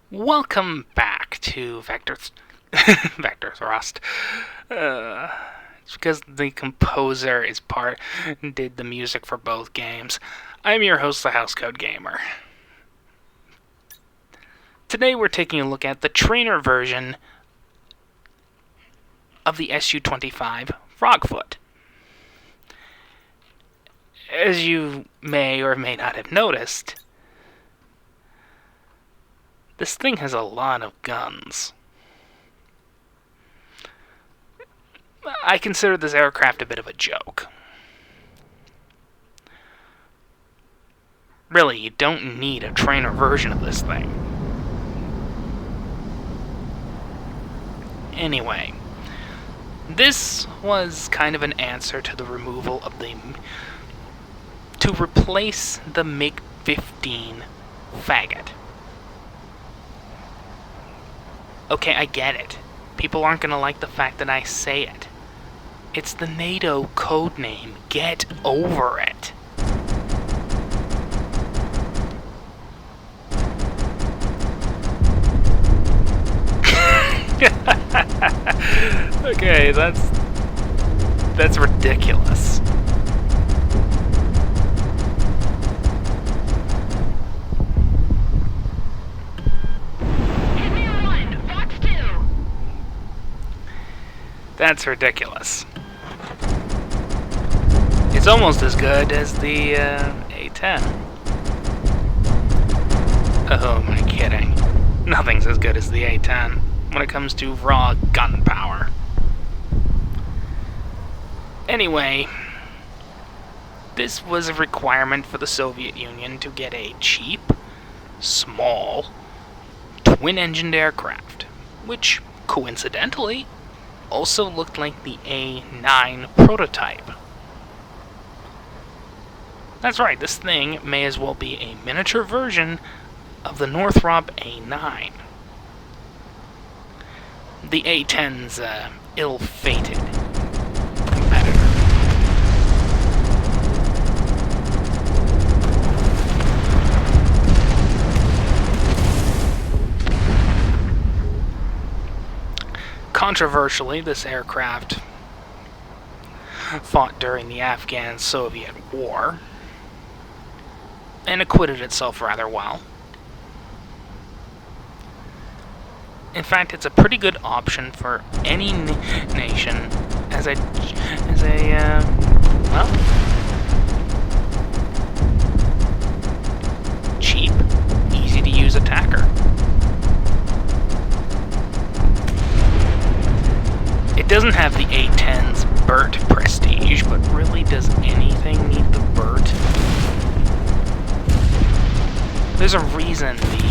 Welcome back to Vector Thrust. It's because the composer did the music for both games. I'm your host, the Housecoat Gamer. Today we're taking a look at the trainer version of the SU-25 Frogfoot. As you may or may not have noticed, this thing has a lot of guns. I consider this aircraft a bit of a joke. Really, you don't need a trainer version of this thing. Anyway, this was kind of an answer to the removal of to replace the MiG-15 faggot. Okay, I get it. People aren't gonna like the fact that I say it. It's the NATO code name. Get over it. Okay, that's ridiculous. That's ridiculous. It's almost as good as the A-10. Oh, am I kidding? Nothing's as good as the A-10 when it comes to raw gun power. Anyway, this was a requirement for the Soviet Union to get a cheap, small, twin-engined aircraft, which, coincidentally, also looked like the A9 prototype. That's right, this thing may as well be a miniature version of the Northrop A9. The A10's ill-fated competitor. Controversially, this aircraft fought during the Afghan-Soviet War and acquitted itself rather well. In fact, it's a pretty good option for any nation as a cheap, easy-to-use attacker. It doesn't have the A-10's BERT prestige, but really, does anything need the BERT? There's a reason the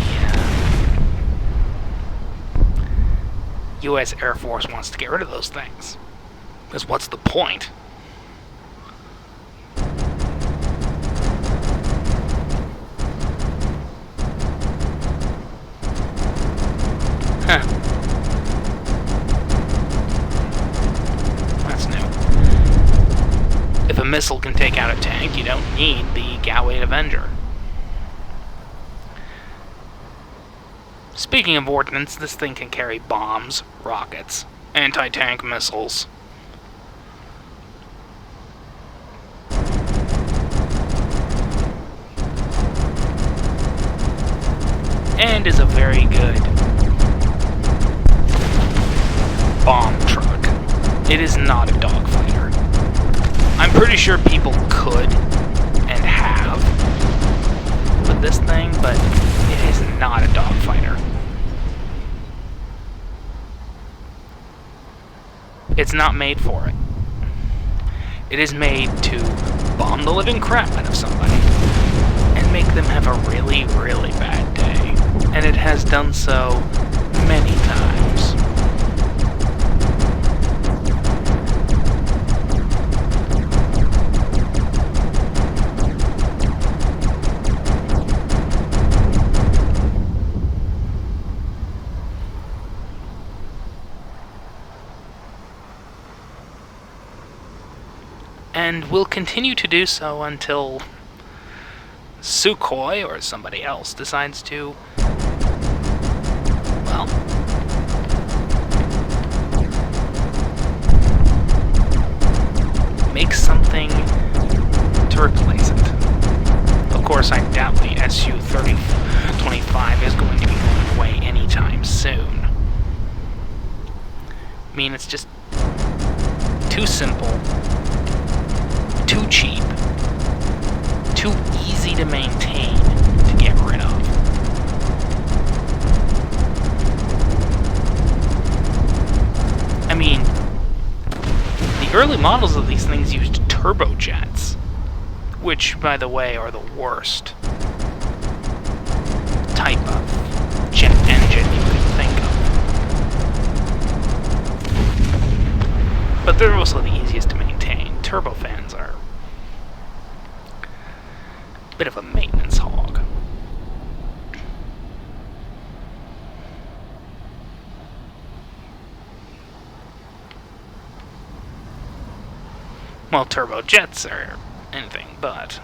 U.S. Air Force wants to get rid of those things. Because what's the point? Huh. If a missile can take out a tank, you don't need the Galway Avenger. Speaking of ordnance, this thing can carry bombs, rockets, anti-tank missiles. And is a very good bomb truck. It is not a dogfighter. I'm pretty sure people could and have with this thing, but it is not a dogfighter. It's not made for it. It is made to bomb the living crap out of somebody and make them have a really, really bad day. And it has done so many times. And will continue to do so until Sukhoi or somebody else decides to well, make something to replace it. Of course, I doubt the SU-3025 is going to be going away anytime soon. I mean, it's just too simple, too cheap, too easy to maintain to get rid of. I mean, the early models of these things used turbojets, which, by the way, are the worst type of jet engine you could think of. But they're also the easiest to maintain. Turbofans are a bit of a maintenance hog. Well, turbojets are anything but.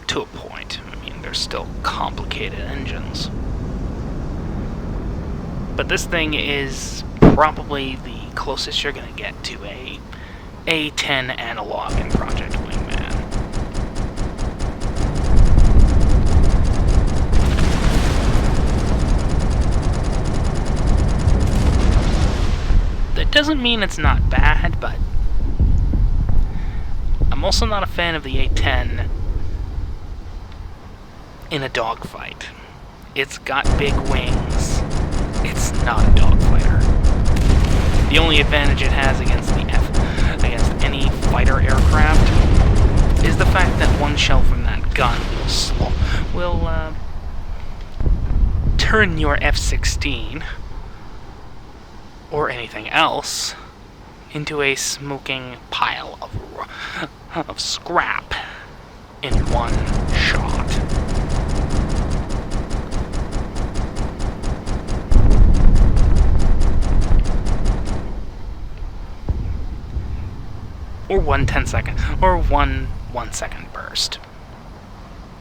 To a point. I mean, they're still complicated engines. But this thing is probably the closest you're going to get to a A10 analog in Project Wingman. That doesn't mean it's not bad, but I'm also not a fan of the A10 in a dogfight. It's got big wings. It's not a dogfighter. The only advantage it has against against any fighter aircraft is the fact that one shell from that gun will turn your F-16 or anything else into a smoking pile of scrap in one shot. Or one 10-second, or one 1-second burst.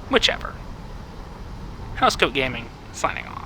Whichever. Housecoat Gaming, signing off.